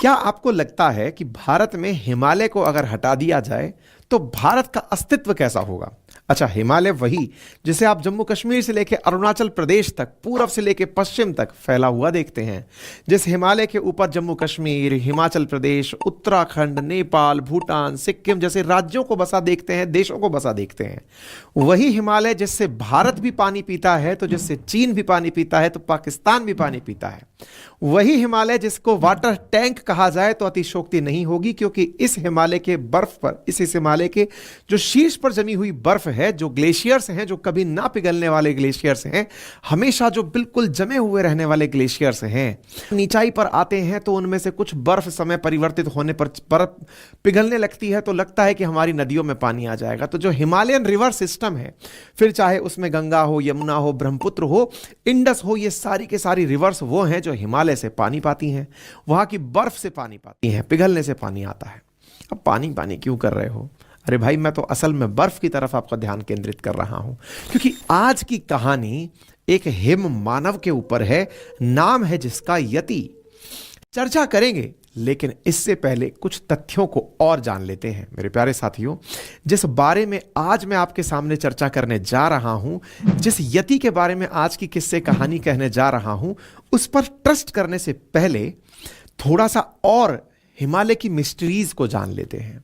क्या आपको लगता है कि भारत में हिमालय को अगर हटा दिया जाए तो भारत का अस्तित्व कैसा होगा? अच्छा, हिमालय वही जिसे आप जम्मू कश्मीर से लेकर अरुणाचल प्रदेश तक, पूर्व से लेकर पश्चिम तक फैला हुआ देखते हैं। जिस हिमालय के ऊपर जम्मू कश्मीर, हिमाचल प्रदेश, उत्तराखंड, नेपाल, भूटान, सिक्किम जैसे राज्यों को बसा देखते हैं, देशों को बसा देखते हैं, वही हिमालय जिससे भारत भी पानी पीता है, तो जिससे चीन भी पानी पीता है, तो पाकिस्तान भी पानी पीता है। वही हिमालय जिसको वाटर टैंक कहा जाए तो अतिशोक्ति नहीं होगी, क्योंकि इस हिमालय के बर्फ पर, इस हिमालय के जो शीर्ष पर जमी हुई बर्फ है, जो ग्लेशियर्स हैं, जो कभी ना पिघलने वाले ग्लेशियर्स हैं, हमेशा जो बिल्कुल जमे हुए रहने वाले ग्लेशियर्स हैं, नीचाई पर आते हैं तो उनमें से कुछ बर्फ समय परिवर्तित होने पर बर्फ पिघलने लगती है, तो लगता है कि हमारी नदियों में पानी आ जाएगा। तो जो हिमालयन रिवर सिस्टम है, फिर चाहे उसमें गंगा हो, यमुना हो, ब्रह्मपुत्र हो, इंडस हो, ये सारी के सारी रिवर्स वो हैं जो हिमालय से पानी पाती हैं, वहां की बर्फ से पानी पाती हैं, पिघलने से पानी आता है। अब पानी पानी क्यों कर रहे हो? अरे भाई, मैं तो असल में बर्फ की तरफ आपका ध्यान केंद्रित कर रहा हूं, क्योंकि आज की कहानी एक हिम मानव के ऊपर है, नाम है जिसका यति। चर्चा करेंगे, लेकिन इससे पहले कुछ तथ्यों को और जान लेते हैं। मेरे प्यारे साथियों, जिस बारे में आज मैं आपके सामने चर्चा करने जा रहा हूं, जिस यति के बारे में आज की किस्से कहानी कहने जा रहा हूं, उस पर ट्रस्ट करने से पहले थोड़ा सा और हिमालय की मिस्ट्रीज को जान लेते हैं।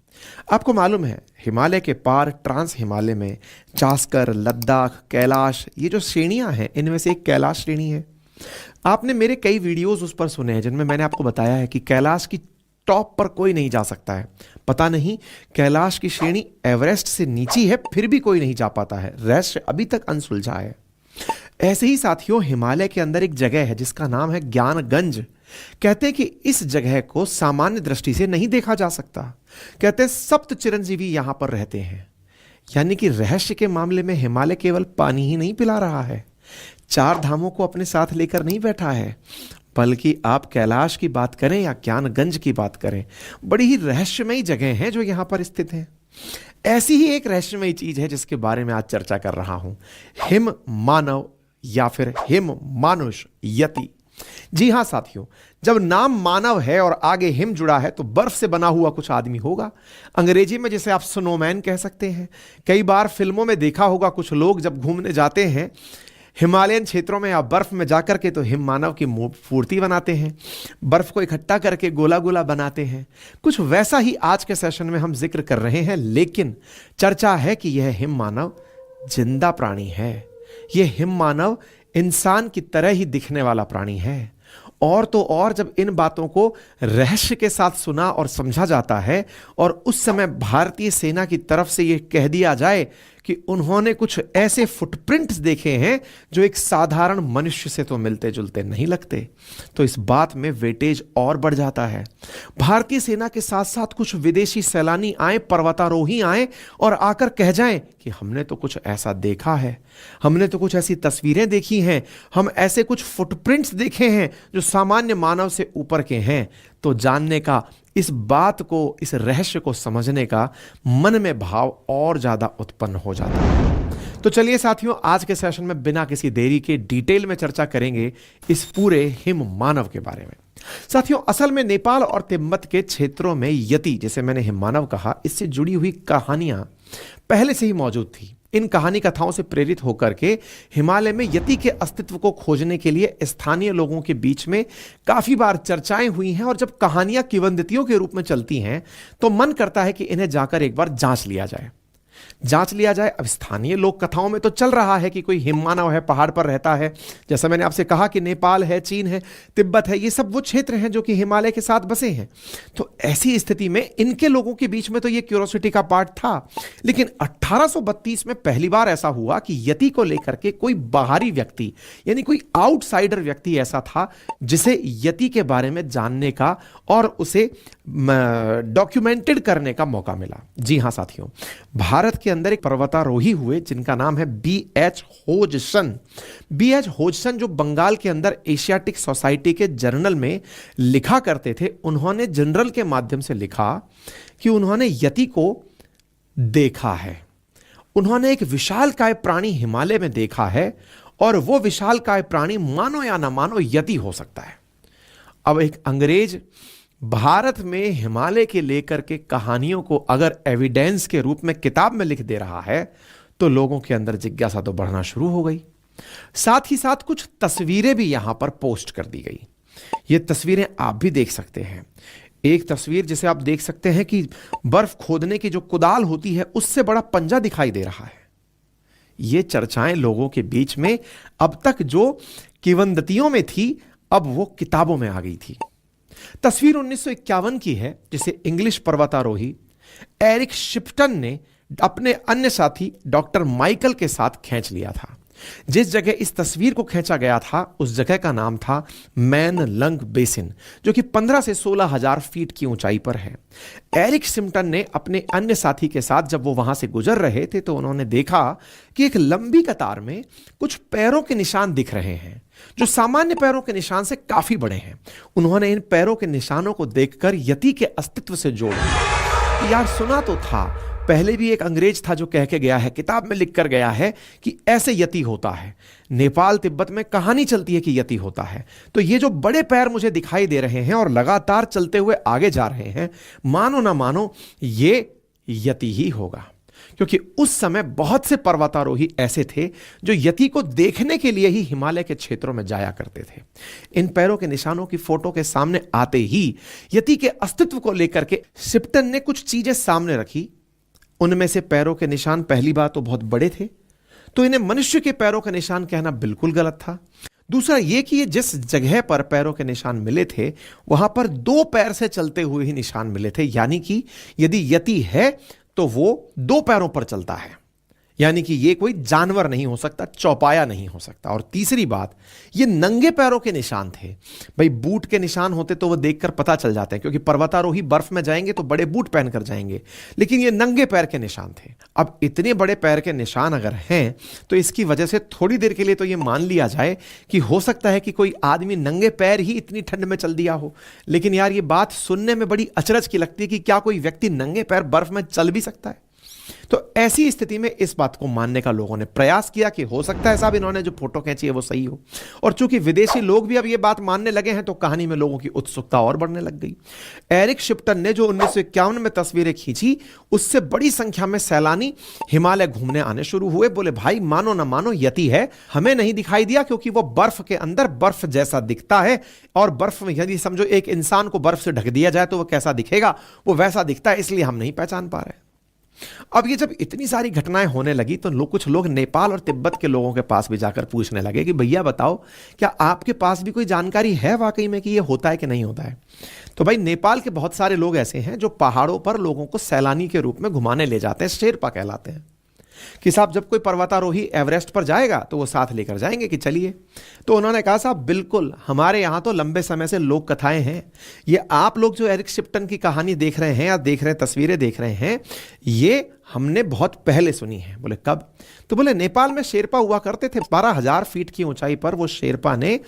आपको मालूम है, हिमालय के पार ट्रांस हिमालय में जास्कर, लद्दाख, कैलाश, ये जो श्रेणियां हैं, इनमें से एक कैलाश श्रेणी है। आपने मेरे कई वीडियोस उस पर सुने हैं जिनमें मैंने आपको बताया है कि कैलाश की टॉप पर कोई नहीं जा सकता है। पता नहीं कैलाश की श्रेणी एवरेस्ट से नीची है, फिर भी कोई नहीं जा पाता है। रहस्य अभी तक अनसुलझा है। ऐसे ही साथियों, हिमालय के अंदर एक जगह है जिसका नाम है ज्ञानगंज। कहते हैं कि इस जगह को सामान्य दृष्टि से नहीं देखा जा सकता। कहते हैं सप्त चिरंजीवी यहां पर रहते हैं। यानी कि रहस्य के मामले में हिमालय केवल पानी ही नहीं पिला रहा है, चार धामों को अपने साथ लेकर नहीं बैठा है, बल्कि आप कैलाश की बात करें या ज्ञानगंज की बात करें, बड़ी ही रहस्यमयी जगह हैं जो यहां पर स्थित हैं। ऐसी ही एक रहस्यमयी चीज है जिसके बारे में आज चर्चा कर रहा हूं, हिम मानव या फिर हिम मानुष यति। जी हां साथियों, जब नाम मानव है और आगे हिम जुड़ा है तो बर्फ से बना हुआ कुछ आदमी होगा। अंग्रेजी में जिसे आप स्नोमैन कह सकते हैं। कई बार फिल्मों में देखा होगा, कुछ लोग जब घूमने जाते हैं हिमालयन क्षेत्रों में या बर्फ में जाकर के, तो हिम मानव की मूर्ति बनाते हैं, बर्फ को इकट्ठा करके गोला गोला बनाते हैं। कुछ वैसा ही आज के सेशन में हम जिक्र कर रहे हैं, लेकिन चर्चा है कि यह हिम मानव जिंदा प्राणी है। यह हिम मानव इंसान की तरह ही दिखने वाला प्राणी है। और तो और जब इन बातों को रहस्य के साथ सुना और समझा जाता है, और उस समय भारतीय सेना की तरफ से यह कह दिया जाए कि उन्होंने कुछ ऐसे फुटप्रिंट्स देखे हैं जो एक साधारण मनुष्य से तो मिलते जुलते नहीं लगते, तो इस बात में वेटेज और बढ़ जाता है। भारतीय सेना के साथ साथ कुछ विदेशी सैलानी आए, पर्वतारोही आए और आकर कह जाएं कि हमने तो कुछ ऐसा देखा है, हमने तो कुछ ऐसी तस्वीरें देखी हैं, हम ऐसे कुछ फुटप्रिंट्स देखे हैं जो सामान्य मानव से ऊपर के हैं, तो जानने का, इस बात को, इस रहस्य को समझने का मन में भाव और ज्यादा उत्पन्न हो जाता है। तो चलिए साथियों, आज के सेशन में बिना किसी देरी के डिटेल में चर्चा करेंगे इस पूरे हिम मानव के बारे में। साथियों, असल में नेपाल और तिब्बत के क्षेत्रों में यति, जिसे मैंने हिम मानव कहा, इससे जुड़ी हुई कहानियां पहले से ही मौजूद थी। इन कहानी कथाओं से प्रेरित होकर के हिमालय में यति के अस्तित्व को खोजने के लिए स्थानीय लोगों के बीच में काफी बार चर्चाएं हुई हैं, और जब कहानियां किंवदंतियों के रूप में चलती हैं तो मन करता है कि इन्हें जाकर एक बार जांच लिया जाए। अब स्थानीय लोक कथाओं में तो चल रहा है कि कोई हिम मानव है, पहाड़ पर रहता है। जैसा मैंने आपसे कहा कि नेपाल है, चीन है, तिब्बत है, ये सब वो क्षेत्र हैं जो कि हिमालय के साथ बसे हैं। तो ऐसी स्थिति में इनके लोगों के बीच में तो ये क्यूरोसिटी का पार्ट था। लेकिन 1832 में पहली बार ऐसा हुआ कि यति को लेकर के कोई बाहरी व्यक्ति, यानी कोई आउटसाइडर व्यक्ति ऐसा था जिसे यति के बारे में जानने का और उसे डॉक्यूमेंटेड करने का मौका मिला। जी हां साथियों, भारत के अंदर एक पर्वतारोही हुए जिनका नाम है B.H. होजसन। B.H. होजसन जो बंगाल के अंदर एशियाटिक सोसाइटी के जर्नल में लिखा करते थे, उन्होंने जनरल के माध्यम से लिखा कि उन्होंने यति को देखा है। उन्होंने एक विशालकाय प्राणी हिमालय में देखा है, और वो विशालकाय प्राणी मानो या ना मानो यति हो सकता है। अब एक अंग्रेज भारत में हिमालय के लेकर के कहानियों को अगर एविडेंस के रूप में किताब में लिख दे रहा है तो लोगों के अंदर जिज्ञासा तो बढ़ना शुरू हो गई। साथ ही साथ कुछ तस्वीरें भी यहां पर पोस्ट कर दी गई। ये तस्वीरें आप भी देख सकते हैं। एक तस्वीर जिसे आप देख सकते हैं कि बर्फ खोदने की जो कुदाल होती है उससे बड़ा पंजा दिखाई दे रहा है। ये चर्चाएं लोगों के बीच में अब तक जो किंवदंतियों में थी अब वो किताबों में आ गई थी। तस्वीर 1951 की है जिसे इंग्लिश पर्वतारोही एरिक शिप्टन ने अपने अन्य साथी डॉक्टर माइकल के साथ खींच लिया था। जिस जगह इस तस्वीर को खींचा गया था उस जगह का नाम था मैन लंग बेसिन, जो कि 15 से 16,000 फीट की ऊंचाई पर है। एरिक शिप्टन ने अपने अन्य साथी के साथ जब वो वहां से गुजर रहे थे तो उन्होंने देखा कि एक लंबी कतार में कुछ पैरों के निशान दिख रहे हैं जो सामान्य पैरों के निशान से काफी बड़े हैं। उन्होंने इन पैरों के निशानों को देखकर यति के अस्तित्व से जोड़ा। यार सुना तो था, पहले भी एक अंग्रेज था जो कह के गया है, किताब में लिख कर गया है कि ऐसे यति होता है। नेपाल तिब्बत में कहानी चलती है कि यति होता है। तो ये जो बड़े पैर मुझे दिखाई दे रहे हैं और लगातार चलते हुए आगे जा रहे हैं, मानो ना मानो ये यति ही होगा, क्योंकि उस समय बहुत से पर्वतारोही ऐसे थे जो यति को देखने के लिए ही हिमालय के क्षेत्रों में जाया करते थे। इन पैरों के निशानों की फोटो के सामने आते ही यति के अस्तित्व को लेकर के शिप्टन ने कुछ चीजें सामने रखी। उनमें से पैरों के निशान पहली बात तो बहुत बड़े थे, तो इन्हें मनुष्य के पैरों के निशान कहना बिल्कुल गलत था। दूसरा यह कि ये जिस जगह पर पैरों के निशान मिले थे वहां पर 2 पैर से चलते हुए ही निशान मिले थे, यानी कि यदि यति है तो वो 2 पैरों पर चलता है, यानी कि ये कोई जानवर नहीं हो सकता, चौपाया नहीं हो सकता। और तीसरी बात, ये नंगे पैरों के निशान थे। भाई बूट के निशान होते तो वो देखकर पता चल जाते हैं, क्योंकि पर्वतारोही बर्फ में जाएंगे तो बड़े बूट पहनकर जाएंगे, लेकिन ये नंगे पैर के निशान थे। अब इतने बड़े पैर के निशान अगर हैं तो इसकी वजह से थोड़ी देर के लिए तो ये मान लिया जाए कि हो सकता है कि कोई आदमी नंगे पैर ही इतनी ठंड में चल दिया हो। लेकिन यार ये बात सुनने में बड़ी अचरज की लगती है कि क्या कोई व्यक्ति नंगे पैर बर्फ में चल भी सकता है। तो ऐसी स्थिति में इस बात को मानने का लोगों ने प्रयास किया कि हो सकता है साहब इन्होंने जो फोटो खींची है वो सही हो। और चूंकि विदेशी लोग भी अब ये बात मानने लगे हैं तो कहानी में लोगों की उत्सुकता और बढ़ने लग गई। एरिक शिप्टन ने जो 1951 में तस्वीरें खींची उससे बड़ी संख्या में सैलानी हिमालय घूमने आने शुरू हुए। बोले भाई मानो ना मानो यति है, हमें नहीं दिखाई दिया क्योंकि वो बर्फ के अंदर बर्फ जैसा दिखता है, और बर्फ में यदि समझो एक इंसान को बर्फ से ढक दिया जाए तो वो कैसा दिखेगा, वो वैसा दिखता है, इसलिए हम नहीं पहचान पा रहे। अब ये जब इतनी सारी घटनाएं होने लगी तो कुछ लोग नेपाल और तिब्बत के लोगों के पास भी जाकर पूछने लगे कि भैया बताओ क्या आपके पास भी कोई जानकारी है वाकई में कि ये होता है कि नहीं होता है। तो भाई नेपाल के बहुत सारे लोग ऐसे हैं जो पहाड़ों पर लोगों को सैलानी के रूप में घुमाने ले जाते हैं, शेरपा कहलाते हैं। कि साहब जब कोई पर्वतारोही एवरेस्ट पर जाएगा तो वो साथ लेकर जाएंगे कि चलिए। तो उन्होंने कहा साहब बिल्कुल, हमारे यहाँ तो लंबे समय से लोक कथाएं हैं। ये आप लोग जो एरिक शिप्टन की कहानी देख रहे हैं या देख रहे हैं, तस्वीरें देख रहे हैं, ये हमने बहुत पहले सुनी है। बोले कब? तो बोले नेपाल में शेरपा हुआ करते थे। 12,000 फीट की ऊंचाई पर वो शेरपा ने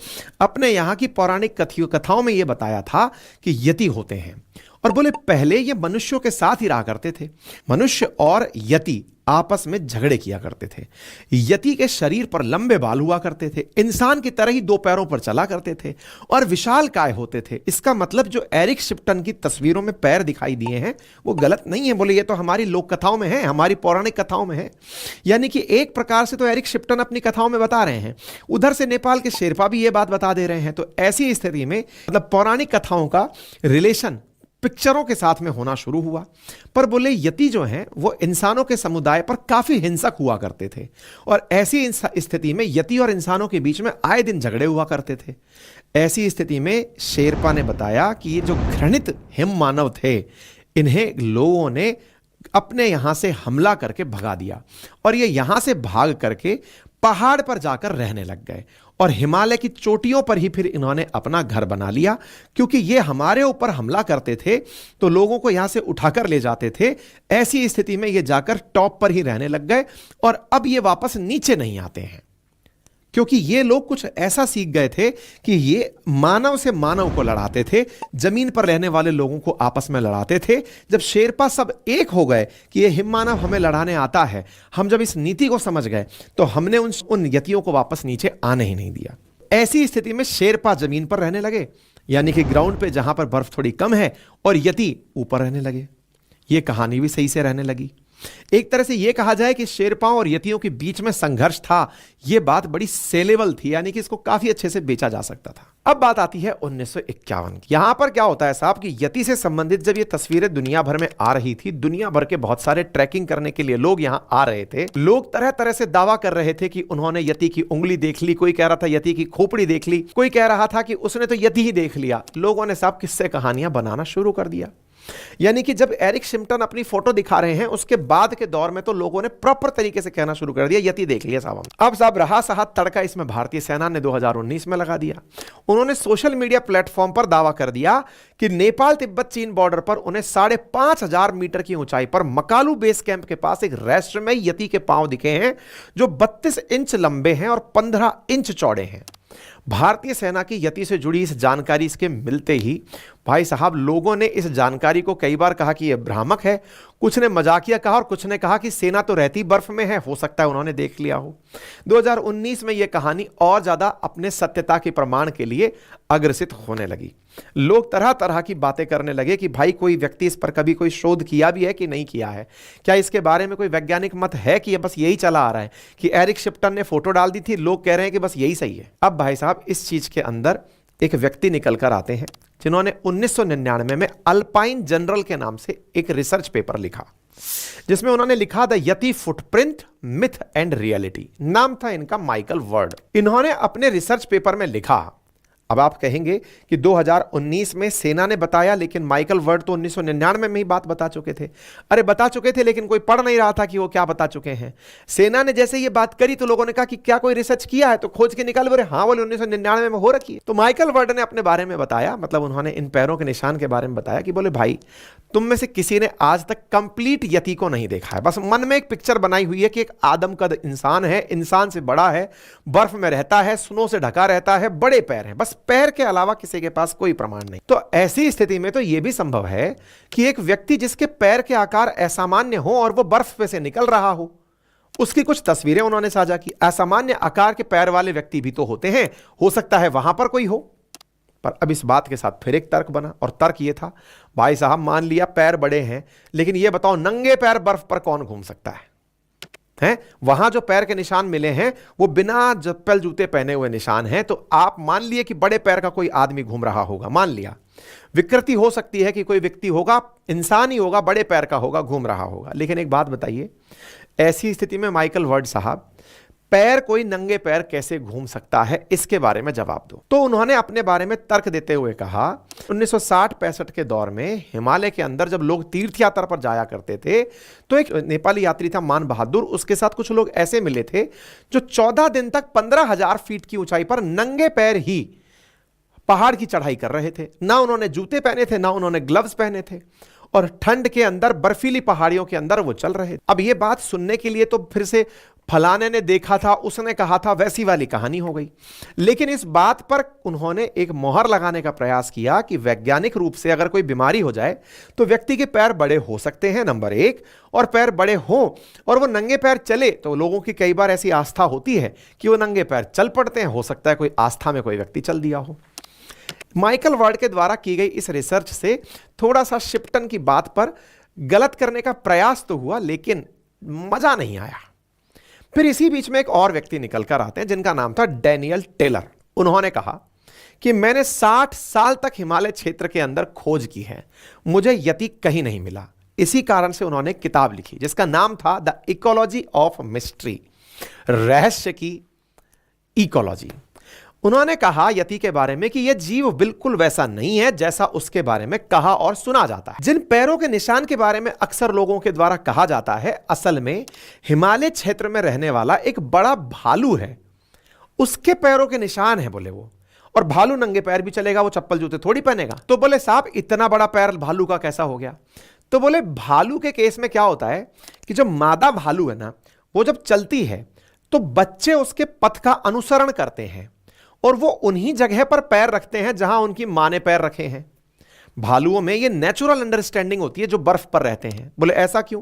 अपने यहाँ की पौराणिक कथाओं में ये बताया था कि यति होते हैं। और बोले पहले ये मनुष्यों के साथ ही रहा करते थे। मनुष्य और यति आपस में झगड़े किया करते थे। यति के शरीर पर लंबे बाल हुआ करते थे, इंसान की तरह ही 2 पैरों पर चला करते थे और विशाल काय होते थे। इसका मतलब जो एरिक शिप्टन की तस्वीरों में पैर दिखाई दिए हैं वो गलत नहीं है। बोले ये तो हमारी लोक कथाओं में है, हमारी पौराणिक कथाओं में है। यानी कि एक प्रकार से तो एरिक शिप्टन अपनी कथाओं में बता रहे हैं, उधर से नेपाल के शेरपा भी ये बात बता दे रहे हैं। तो ऐसी स्थिति में मतलब पौराणिक कथाओं का रिलेशन पिक्चरों के साथ में होना शुरू हुआ। पर बोले यति जो हैं वो इंसानों के समुदाय पर काफी हिंसक हुआ करते थे, और ऐसी स्थिति में यति और इंसानों के बीच में आए दिन झगड़े हुआ करते थे। ऐसी स्थिति में शेरपा ने बताया कि ये जो घृणित हिम मानव थे, इन्हें लोगों ने अपने यहां से हमला करके भगा दिया, और ये यहां से भाग करके पहाड़ पर जाकर रहने लग गए, और हिमालय की चोटियों पर ही फिर इन्होंने अपना घर बना लिया। क्योंकि ये हमारे ऊपर हमला करते थे तो लोगों को यहां से उठाकर ले जाते थे। ऐसी स्थिति में ये जाकर टॉप पर ही रहने लग गए, और अब ये वापस नीचे नहीं आते हैं, क्योंकि ये लोग कुछ ऐसा सीख गए थे कि ये मानव से मानव को लड़ाते थे, जमीन पर रहने वाले लोगों को आपस में लड़ाते थे। जब शेरपा सब एक हो गए कि ये हिम मानव हमें लड़ाने आता है, हम जब इस नीति को समझ गए तो हमने उन यतियों को वापस नीचे आने ही नहीं दिया। ऐसी स्थिति में शेरपा जमीन पर रहने लगे, यानी कि ग्राउंड पे जहां पर बर्फ थोड़ी कम है और यति ऊपर रहने लगे। ये कहानी भी सही से रहने लगी। एक तरह से यह कहा जाए कि शेरपाओं और यतियों के बीच में संघर्ष था। यह बात बड़ी सेलेबल थी, यानी कि इसको काफी अच्छे से बेचा जा सकता था। अब बात आती है 1951 की। यहां पर क्या होता है साहब कि यति से संबंधित जब ये तस्वीरें दुनिया भर में आ रही थी, दुनिया भर के बहुत सारे ट्रैकिंग करने के लिए लोग यहां आ रहे थे। लोग तरह तरह से दावा कर रहे थे कि उन्होंने यति की उंगली देख ली, कोई कह रहा था यति की खोपड़ी देख ली, कोई कह रहा था कि उसने तो यति ही देख लिया। लोगों ने साहब किस्से कहानियां बनाना शुरू कर दिया। यानी कि जब एरिक शिप्टन अपनी फोटो दिखा रहे हैं, उसके बाद के दौर में तो लोगों ने प्रॉपर तरीके से कहना शुरू कर दिया यति देख लिया साहब। अब साहब रहा सहा तड़का इसमें भारतीय सेना ने 2019 में लगा दिया। उन्होंने सोशल मीडिया प्लेटफॉर्म पर दावा कर दिया कि नेपाल तिब्बत चीन बॉर्डर पर उन्हें 5,500 मीटर की ऊंचाई पर मकालू बेस कैंप के पास एक रहस्यमय यति के पांव दिखे हैं, जो 32 इंच लंबे हैं और 15 इंच चौड़े हैं। भारतीय सेना की यति से जुड़ी इस जानकारी इसके मिलते ही भाई साहब लोगों ने इस जानकारी को कई बार कहा कि यह भ्रामक है, कुछ ने मजाकिया कहा और कुछ ने कहा कि सेना तो रहती बर्फ में है, हो सकता है उन्होंने देख लिया हो। 2019 में यह कहानी और ज्यादा अपने सत्यता के प्रमाण के लिए अग्रसित होने लगी। लोग तरह तरह की बातें करने लगे कि भाई कोई व्यक्ति इस पर कभी कोई शोध किया भी है कि नहीं किया है, क्या इसके बारे में कोई वैज्ञानिक मत है कि यह बस यही चला आ रहा है कि एरिक शिप्टन ने फोटो डाल दी थी, लोग कह रहे हैं कि बस यही सही है। अब भाई साहब इस चीज के अंदर एक व्यक्ति निकल कर आते हैं जिन्होंने 1999 में अल्पाइन जनरल के नाम से एक रिसर्च पेपर लिखा, जिसमें उन्होंने लिखा the yeti footprint myth and reality. नाम था इनका माइकल वर्ड। इन्होंने अपने रिसर्च पेपर में लिखा, अब आप कहेंगे कि 2019 में सेना ने बताया, लेकिन माइकल वर्ड तो 1999 में ही बात बता चुके थे। अरे बता चुके थे, लेकिन कोई पढ़ नहीं रहा था कि वो क्या बता चुके हैं। सेना ने जैसे ये बात करी तो लोगों ने कहा कि क्या कोई रिसर्च किया है, तो खोज के निकाल, बोले हाँ, बोले 1999 में हो रखी है। तो माइकल वर्ड ने अपने बारे में बताया, मतलब उन्होंने इन पैरों के निशान के बारे में बताया कि बोले भाई तुम में से किसी ने आज तक कंप्लीट यति को नहीं देखा है, बस मन में एक पिक्चर बनाई हुई है कि एक आदम कद इंसान है, इंसान से बड़ा है, बर्फ में रहता है, स्नो से ढका रहता है, बड़े पैर हैं, बस पैर के अलावा किसी के पास कोई प्रमाण नहीं। तो ऐसी स्थिति में तो यह भी संभव है कि एक व्यक्ति जिसके पैर के आकार असामान्य हो और वो बर्फ पे से निकल रहा हो, उसकी कुछ तस्वीरें उन्होंने साझा की। असामान्य आकार के पैर वाले व्यक्ति भी तो होते हैं, हो सकता है वहां पर कोई हो। पर अब इस बात के साथ फिर एक तर्क बना, और तर्क ये था भाई साहब मान लिया पैर बड़े हैं, लेकिन ये बताओ नंगे पैर बर्फ पर कौन घूम सकता है? वहां जो पैर के निशान मिले हैं वो बिना चप्पल जूते पहने हुए निशान हैं। तो आप मान लिए कि बड़े पैर का कोई आदमी घूम रहा होगा, मान लिया। विकृति हो सकती है कि कोई व्यक्ति होगा, इंसान ही होगा, बड़े पैर का होगा, घूम रहा होगा। लेकिन एक बात बताइए, ऐसी स्थिति में माइकल वर्ड साहब पैर कोई नंगे पैर कैसे घूम सकता है, इसके बारे में जवाब दो। तो उन्होंने अपने बारे में तर्क देते हुए कहा 1960-65 के दौर में हिमालय के अंदर जब लोग तीर्थ यात्रा पर जाया करते थे तो एक नेपाली यात्री था मान बहादुर, उसके साथ कुछ लोग ऐसे मिले थे जो 14 दिन तक 15,000 फीट की ऊंचाई पर नंगे पैर ही पहाड़ की चढ़ाई कर रहे थे। ना उन्होंने जूते पहने थे, ना उन्होंने ग्लव्स पहने थे, और ठंड के अंदर बर्फीली पहाड़ियों के अंदर वो चल रहे थे। अब ये बात सुनने के लिए तो फिर से फलाने ने देखा था, उसने कहा था, वैसी वाली कहानी हो गई। लेकिन इस बात पर उन्होंने एक मोहर लगाने का प्रयास किया कि वैज्ञानिक रूप से अगर कोई बीमारी हो जाए तो व्यक्ति के पैर बड़े हो सकते हैं, नंबर एक, और पैर बड़े हों और वो नंगे पैर चले तो लोगों की कई बार ऐसी आस्था होती है कि वो नंगे पैर चल पड़ते हैं। हो सकता है कोई आस्था में कोई व्यक्ति चल दिया हो। माइकल वर्ड के द्वारा की गई इस रिसर्च से थोड़ा सा शिप्टन की बात पर गलत करने का प्रयास तो हुआ, लेकिन मजा नहीं आया। फिर इसी बीच में एक और व्यक्ति निकल कर आते हैं जिनका नाम था डैनियल टेलर। उन्होंने कहा कि मैंने 60 साल तक हिमालय क्षेत्र के अंदर खोज की है, मुझे यति कहीं नहीं मिला। इसी कारण से उन्होंने किताब लिखी जिसका नाम था द इकोलॉजी ऑफ मिस्ट्री, रहस्य की इकोलॉजी। उन्होंने कहा यति के बारे में कि यह जीव बिल्कुल वैसा नहीं है जैसा उसके बारे में कहा और सुना जाता है। जिन पैरों के निशान के बारे में अक्सर लोगों के द्वारा कहा जाता है, असल में हिमालय क्षेत्र में रहने वाला एक बड़ा भालू है, उसके पैरों के निशान है बोले वो। और भालू नंगे पैर भी चलेगा, वो चप्पल जूते थोड़ी पहनेगा। तो बोले साहब इतना बड़ा पैर भालू का कैसा हो गया? तो बोले भालू के केस में क्या होता है कि जो मादा भालू है ना, वो जब चलती है तो बच्चे उसके पथ का अनुसरण करते हैं और वो उन्हीं जगह पर पैर रखते हैं जहां उनकी मां ने पैर रखे हैं। भालुओं में ये नेचुरल अंडरस्टैंडिंग होती है जो बर्फ पर रहते हैं। बोले ऐसा क्यों?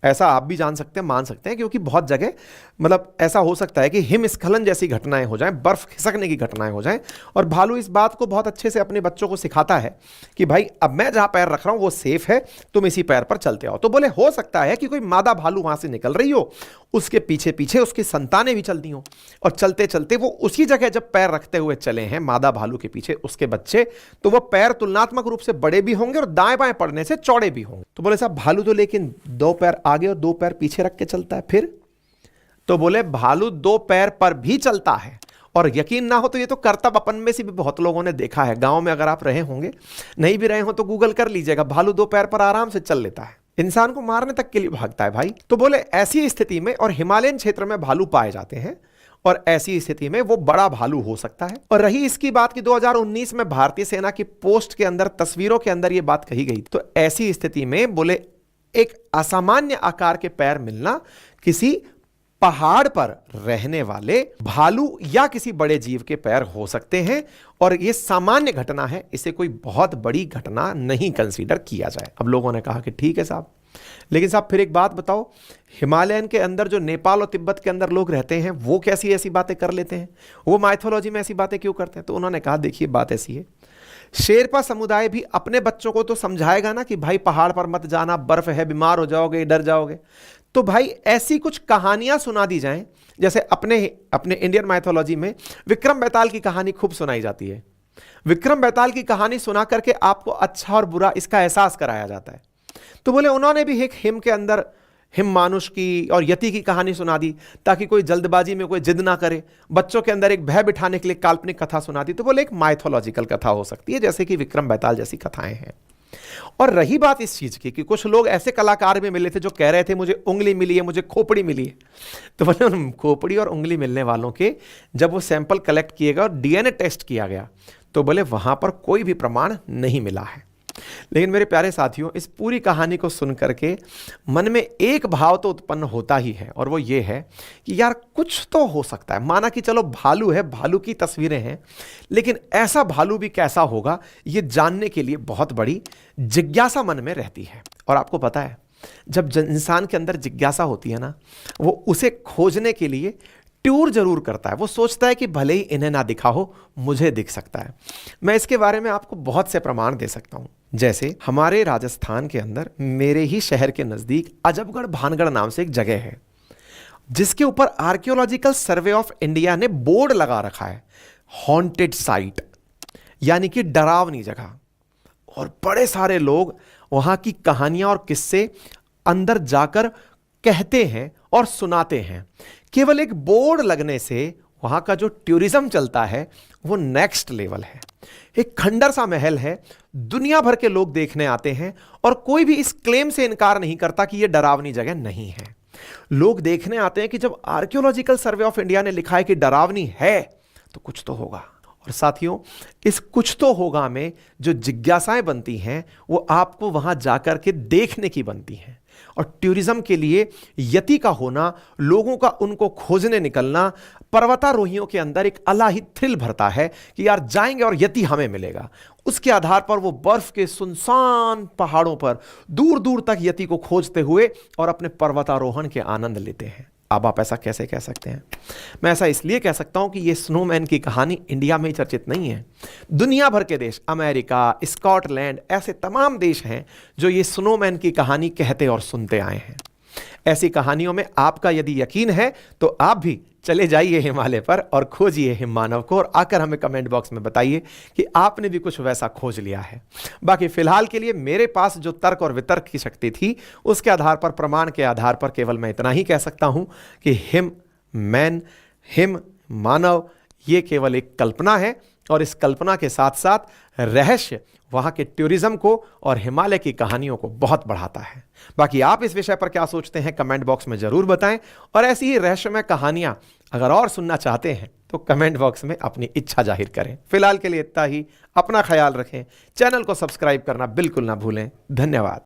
ऐसा आप भी जान सकते हैं, मान सकते हैं, क्योंकि बहुत जगह मतलब ऐसा हो सकता है कि हिमस्खलन जैसी घटनाएं हो जाएं, बर्फ खिसकने की घटनाएं हो जाएं, और भालू इस बात को बहुत अच्छे से अपने बच्चों को सिखाता है कि भाई अब मैं जहां पैर रख रहा हूं वो सेफ है, तुम इसी पैर पर चलते आओ। तो बोले हो सकता है कि कोई मादा भालू वहां से निकल रही हो, उसके पीछे पीछे उसकी संतानें भी चलती हो, और चलते चलते वो उसी जगह जब पैर रखते हुए चले हैं मादा भालू के पीछे उसके बच्चे, तो वो पैर तुलनात्मक रूप से बड़े भी होंगे और दाएं बाएं पड़ने से चौड़े भी होंगे। तो बोले साहब भालू तो लेकिन 2 पैर आगे और 2 पैर पीछे रख के चलता है, फिर? तो बोले भालू 2 पैर पर भी चलता है, और यकीन ना हो तो ये तो कर्तव्य अपन में से भी बहुत लोगों ने देखा है। गांव में अगर आप रहे होंगे, नहीं भी रहे हो तो गूगल कर लीजिएगा, भालू 2 पैर पर आराम से चल लेता है, इंसान को मारने तक के लिए भागता है भाई। तो बोले ऐसी स्थिति में, और हिमालयन क्षेत्र में भालू पाए जाते हैं, और ऐसी स्थिति में वो बड़ा भालू हो सकता है। और रही इसकी बात कि 2019 में भारतीय सेना की पोस्ट के अंदर तस्वीरों के अंदर ये बात कही गई, तो ऐसी स्थिति में बोले एक असामान्य आकार के पैर मिलना किसी पहाड़ पर रहने वाले भालू या किसी बड़े जीव के पैर हो सकते हैं, और यह सामान्य घटना है, इसे कोई बहुत बड़ी घटना नहीं कंसीडर किया जाए। अब लोगों ने कहा कि ठीक है साहब, लेकिन साहब फिर एक बात बताओ, हिमालयन के अंदर जो नेपाल और तिब्बत के अंदर लोग रहते हैं वो कैसी ऐसी बातें कर लेते हैं, वो माइथोलॉजी में ऐसी बातें क्यों करते हैं? तो उन्होंने कहा देखिए बात ऐसी है, शेरपा समुदाय भी अपने बच्चों को तो समझाएगा ना कि भाई पहाड़ पर मत जाना, बर्फ है, बीमार हो जाओगे, डर जाओगे। तो भाई ऐसी कुछ कहानियां सुना दी जाएं, जैसे अपने इंडियन माइथोलॉजी में विक्रम बेताल की कहानी खूब सुनाई जाती है। विक्रम बेताल की कहानी सुना करके आपको अच्छा और बुरा इसका एहसास कराया जाता है। तो बोले उन्होंने भी एक हिम के अंदर हिम मानुष की और यति की कहानी सुना दी, ताकि कोई जल्दबाजी में कोई जिद ना करे, बच्चों के अंदर एक भय बिठाने के लिए काल्पनिक कथा सुना दी। तो बोले एक माइथोलॉजिकल कथा हो सकती है, जैसे कि विक्रम बेताल जैसी कथाएं हैं। और रही बात इस चीज की कि कुछ लोग ऐसे कलाकार भी मिले थे जो कह रहे थे मुझे उंगली मिली है, मुझे खोपड़ी मिली है। तो बोले उन खोपड़ी और उंगली मिलने वालों के जब वो सैंपल कलेक्ट किए गए और डीएनए टेस्ट किया गया, तो बोले वहां पर कोई भी प्रमाण नहीं मिला है। लेकिन मेरे प्यारे साथियों, इस पूरी कहानी को सुन करके मन में एक भाव तो उत्पन्न होता ही है, और वो ये है कि यार कुछ तो हो सकता है। माना कि चलो भालू है, भालू की तस्वीरें हैं, लेकिन ऐसा भालू भी कैसा होगा ये जानने के लिए बहुत बड़ी जिज्ञासा मन में रहती है। और आपको पता है, जब इंसान के अंदर जिज्ञासा होती है ना, वो उसे खोजने के लिए टूर जरूर करता है। वो सोचता है कि भले ही इन्हें ना दिखा हो, मुझे दिख सकता है। मैं इसके बारे में आपको बहुत से प्रमाण दे सकता हूं। जैसे हमारे राजस्थान के अंदर मेरे ही शहर के नजदीक अजबगढ़ भानगढ़ नाम से एक जगह है, जिसके ऊपर आर्कियोलॉजिकल सर्वे ऑफ इंडिया ने बोर्ड लगा रखा है, हॉन्टेड साइट, यानी कि डरावनी जगह। और बड़े सारे लोग वहां की कहानियां और किस्से अंदर जाकर कहते हैं और सुनाते हैं। केवल एक बोर्ड लगने से वहां का जो टूरिज्म चलता है वो नेक्स्ट लेवल है। एक खंडर सा महल है, दुनिया भर के लोग देखने आते हैं, और कोई भी इस क्लेम से इनकार नहीं करता कि यह डरावनी जगह नहीं है। लोग देखने आते हैं कि जब आर्कियोलॉजिकल सर्वे ऑफ इंडिया ने लिखा है कि डरावनी है, तो कुछ तो होगा। और साथियों, इस कुछ तो होगा में जो जिज्ञासाएं बनती हैं वो आपको वहां जाकर के देखने की बनती हैं। और टूरिज्म के लिए यति का होना, लोगों का उनको खोजने निकलना, पर्वतारोहियों के अंदर एक अलाही थ्रिल भरता है कि यार जाएंगे और यति हमें मिलेगा। उसके आधार पर वो बर्फ के सुनसान पहाड़ों पर दूर दूर तक यति को खोजते हुए और अपने पर्वतारोहण के आनंद लेते हैं। अब आप ऐसा कैसे कह सकते हैं? मैं ऐसा इसलिए कह सकता हूं कि ये स्नोमैन की कहानी इंडिया में ही चर्चित नहीं है। दुनिया भर के देश, अमेरिका, स्कॉटलैंड, ऐसे तमाम देश हैं जो ये स्नोमैन की कहानी कहते और सुनते आए हैं। ऐसी कहानियों में आपका यदि यकीन है तो आप भी चले जाइए हिमालय पर और खोजिए हिम मानव को, और आकर हमें कमेंट बॉक्स में बताइए कि आपने भी कुछ वैसा खोज लिया है। बाकी फिलहाल के लिए मेरे पास जो तर्क और वितर्क की शक्ति थी, उसके आधार पर, प्रमाण के आधार पर केवल मैं इतना ही कह सकता हूं कि हिम मानव ये केवल एक कल्पना है, और इस कल्पना के साथ साथ रहस्य वहां के टूरिज्म को और हिमालय की कहानियों को बहुत बढ़ाता है। बाकी आप इस विषय पर क्या सोचते हैं कमेंट बॉक्स में जरूर बताएं, और ऐसी ही रहस्यमय कहानियां अगर और सुनना चाहते हैं तो कमेंट बॉक्स में अपनी इच्छा जाहिर करें। फिलहाल के लिए इतना ही। अपना ख्याल रखें, चैनल को सब्सक्राइब करना बिल्कुल ना भूलें। धन्यवाद।